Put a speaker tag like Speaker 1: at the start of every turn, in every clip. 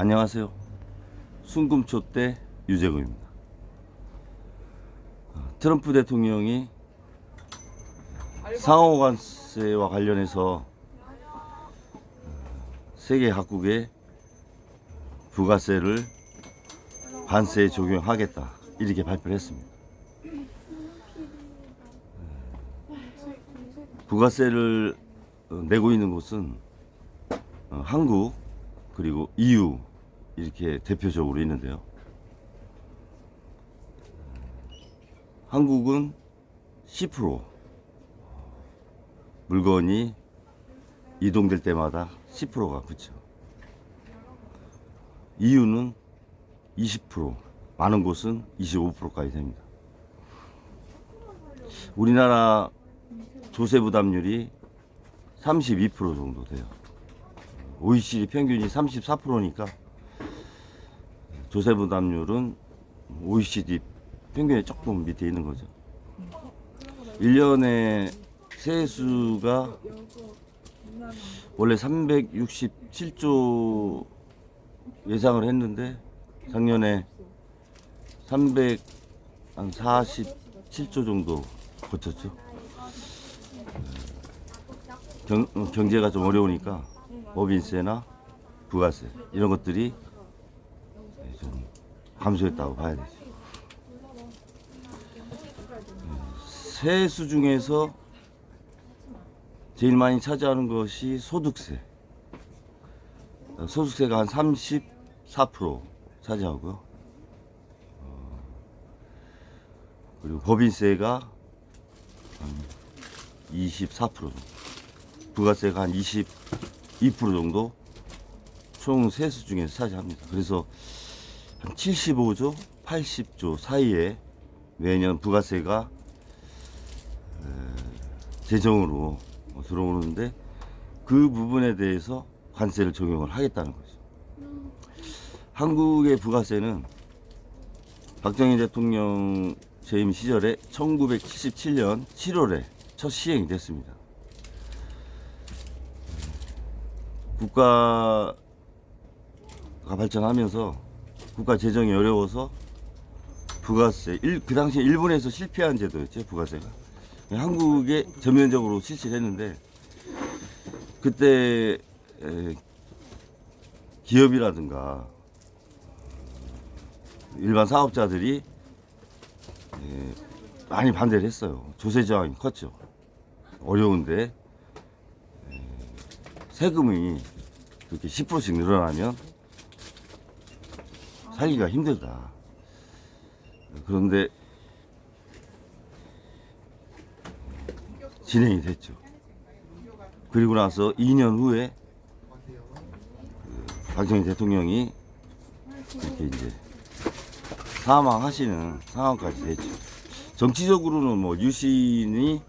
Speaker 1: 안녕하세요. 순금초대 유재구입니다. 트럼프 대통령이 상호관세와 관련해서 세계 각국에 부가세를 관세에 적용하겠다 이렇게 발표를 했습니다. 부가세를 내고 있는 곳은 한국 그리고 EU 이렇게 대표적으로 있는데요. 한국은 10% 물건이 이동될 때마다 10%가 붙죠. EU는 20%, 많은 곳은 25%까지 됩니다. 우리나라 조세 부담률이 32% 정도 돼요. OECD 평균이 34%니까 조세 부담률은 OECD 평균에 조금 밑에 있는 거죠. 1년에 세수가 원래 367조 예상을 했는데 작년에 347조 정도 거쳤죠. 경제가 좀 어려우니까 법인세나 부가세 이런 것들이 좀 감소했다고 봐야 되죠. 세수 중에서 제일 많이 차지하는 것이 소득세. 소득세가 한 34% 차지하고요. 그리고 법인세가 한 24% 정도. 부가세가 한 22% 정도 총 세수 중에서 차지합니다. 그래서 한 75조, 80조 사이에 매년 부가세가 재정으로 들어오는데 그 부분에 대해서 관세를 적용을 하겠다는 거죠. 한국의 부가세는 박정희 대통령 재임 시절에 1977년 7월에 첫 시행이 됐습니다. 국가가 발전하면서 국가 재정이 어려워서 부가세, 그 당시에 일본에서 실패한 제도였죠, 부가세가. 한국에 전면적으로 실시를 했는데 그때 기업이라든가 일반 사업자들이 많이 반대를 했어요. 조세 저항이 컸죠. 어려운데 세금이 그렇게 10%씩 늘어나면 살기가 힘들다. 그런데 진행이 됐죠. 그리고 나서 2년 후에 박정희 대통령이 이렇게 이제 사망하시는 상황까지 됐죠. 정치적으로는 뭐 유신이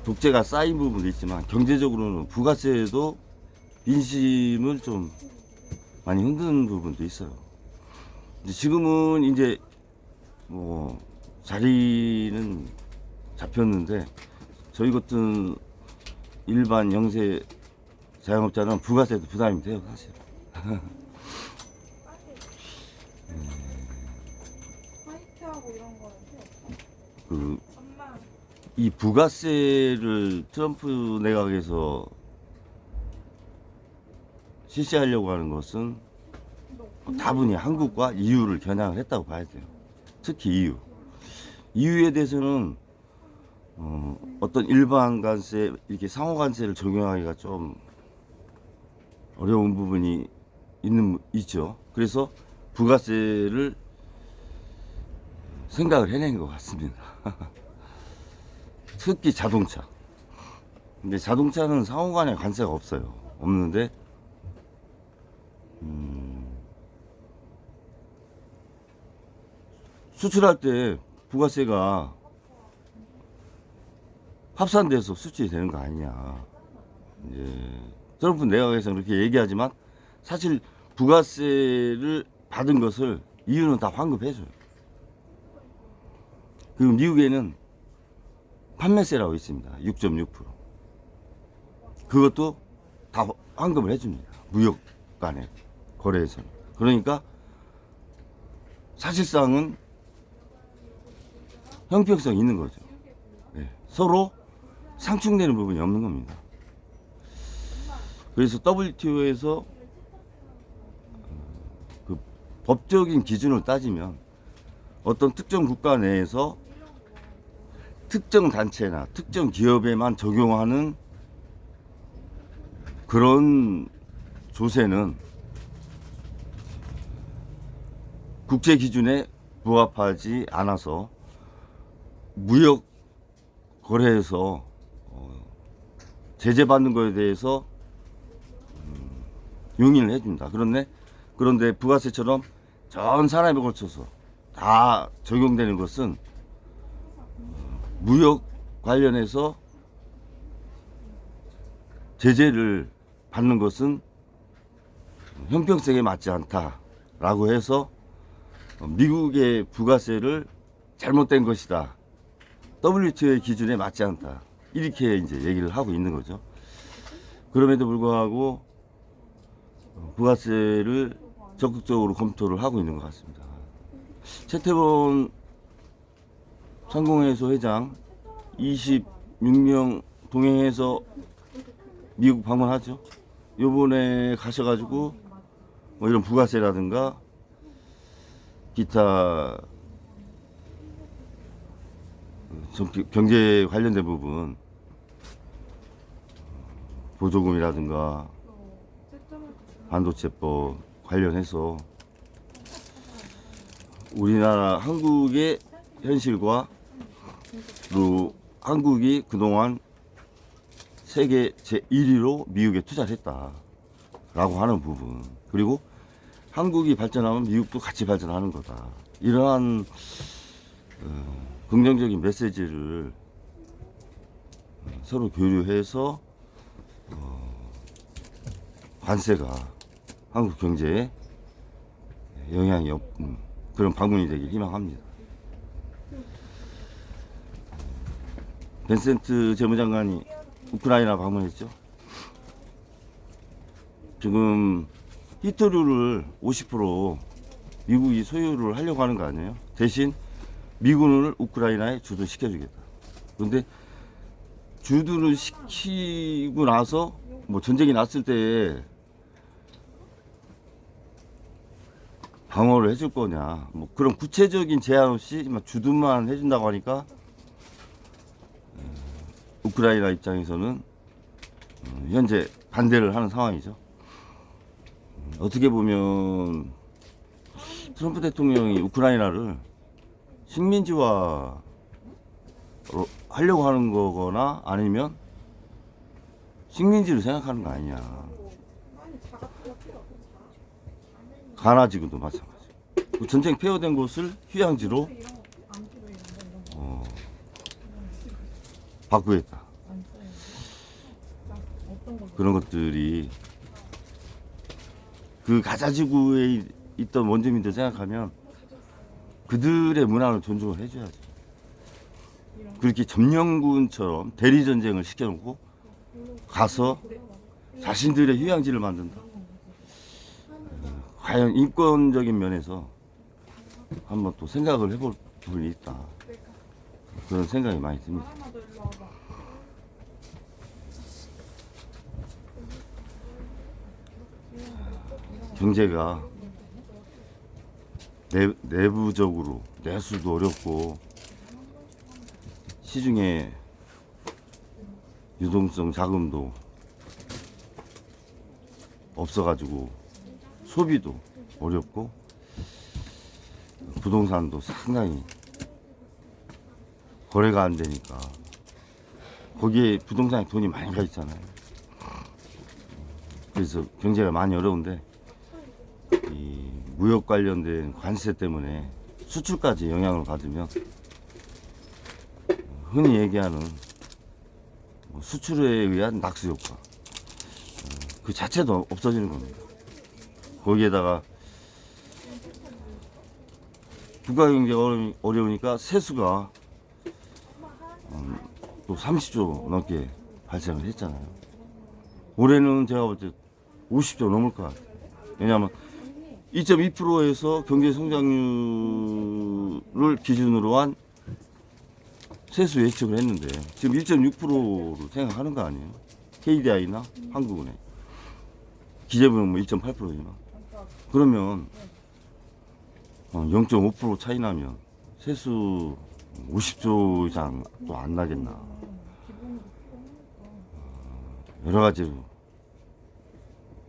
Speaker 1: 독재가 쌓인 부분도 있지만 경제적으로는 부가세도 민심을 좀 많이 흔드는 부분도 있어요. 지금은 이제 뭐 자리는 잡혔는데 저희 같은 일반 영세 자영업자는 부가세도 부담이 돼요, 사실. 이 부가세를 트럼프 내각에서 실시하려고 하는 것은 다분히 한국과 EU를 겨냥을 했다고 봐야 돼요. 특히 EU. EU에 대해서는 어떤 일반 관세, 이렇게 상호 관세를 적용하기가 좀 어려운 부분이 있죠. 그래서 부가세를 생각을 해낸 것 같습니다. 특히 자동차. 근데 자동차는 상호 간에 관세가 없어요. 없는데, 수출할 때 부가세가 합산돼서 수출이 되는 거 아니냐. 이제 트럼프 내각에서는 그렇게 얘기하지만 사실 부가세를 받은 것을 EU는 다 환급해줘요. 그리고 미국에는 판매세라고 있습니다. 6.6%. 그것도 다 환급을 해줍니다. 무역 간의 거래에서는. 그러니까 사실상은 형평성이 있는 거죠. 네. 서로 상충되는 부분이 없는 겁니다. 그래서 WTO에서 그 법적인 기준을 따지면 어떤 특정 국가 내에서 특정 단체나 특정 기업에만 적용하는 그런 조세는 국제 기준에 부합하지 않아서 무역 거래에서 제재받는 것에 대해서 용인을 해줍니다. 그런데 부가세처럼 전 산업에 걸쳐서 다 적용되는 것은 무역 관련해서 제재를 받는 것은 형평성에 맞지 않다라고 해서 미국의 부가세를 잘못된 것이다. WTO의 기준에 맞지 않다. 이렇게 이제 얘기를 하고 있는 거죠. 그럼에도 불구하고 부가세를 적극적으로 검토를 하고 있는 것 같습니다. 최태원 상공회의소 회장 26명 동행해서 미국 방문하죠. 요번에 가셔가지고 뭐 이런 부가세라든가 기타 경제 관련된 부분 보조금이라든가 반도체법 관련해서 우리나라 한국의 현실과 또 한국이 그동안 세계 제1위로 미국에 투자를 했다라고 하는 부분, 그리고 한국이 발전하면 미국도 같이 발전하는 거다, 이러한 긍정적인 메시지를 서로 교류해서 관세가 한국 경제에 영향이 없는 그런 방문이 되길 희망합니다. 벤센트 재무장관이 우크라이나 방문했죠. 지금 히토류를 50% 미국이 소유를 하려고 하는 거 아니에요? 대신 미군을 우크라이나에 주둔시켜주겠다. 그런데 주둔을 시키고 나서 뭐 전쟁이 났을 때 방어를 해줄 거냐, 뭐 그런 구체적인 제한 없이 주둔만 해준다고 하니까 우크라이나 입장에서는 현재 반대를 하는 상황이죠. 어떻게 보면 트럼프 대통령이 우크라이나를 식민지화 하려고 하는 거거나 아니면 식민지를 생각하는 거 아니냐. 가나 지구도 마찬가지. 전쟁 폐허된 곳을 휴양지로 바꾸겠다. 그런 것들이 그 가자지구에 있던 원주민들 생각하면 그들의 문화를 존중을 해줘야지. 그렇게 점령군처럼 대리전쟁을 시켜놓고 가서 자신들의 휴양지를 만든다. 과연 인권적인 면에서 한번 또 생각을 해볼 부분이 있다. 그런 생각이 많이 듭니다. 경제가 내부적으로 내수도 어렵고 시중에 유동성 자금도 없어가지고 소비도 어렵고 부동산도 상당히 거래가 안 되니까 거기에 부동산에 돈이 많이 가 있잖아요. 그래서 경제가 많이 어려운데 이 무역 관련된 관세 때문에 수출까지 영향을 받으면 흔히 얘기하는 수출에 의한 낙수 효과 그 자체도 없어지는 겁니다. 거기에다가 국가 경제가 어려우니까 세수가 또 30조 넘게 발생을 했잖아요. 올해는 제가 볼 때 50조 넘을 것 같아요. 왜냐하면 2.2%에서 경제 성장률을 기준으로 한 세수 예측을 했는데 지금 1.6%로 생각하는 거 아니에요? KDI나 한국은행, 기재부는 뭐 1.8%지만 그러면 0.5% 차이 나면 세수 50조 이상 또 안 나겠나? 여러 가지로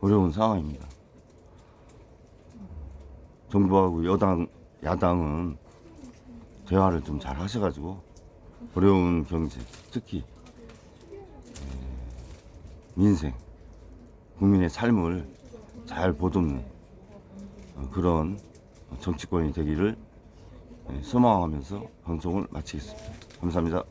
Speaker 1: 어려운 상황입니다. 정부하고 야당은 대화를 좀 잘 하셔가지고 어려운 경제, 특히 민생, 국민의 삶을 잘 보듬는 그런 정치권이 되기를 소망하면서 방송을 마치겠습니다. 감사합니다.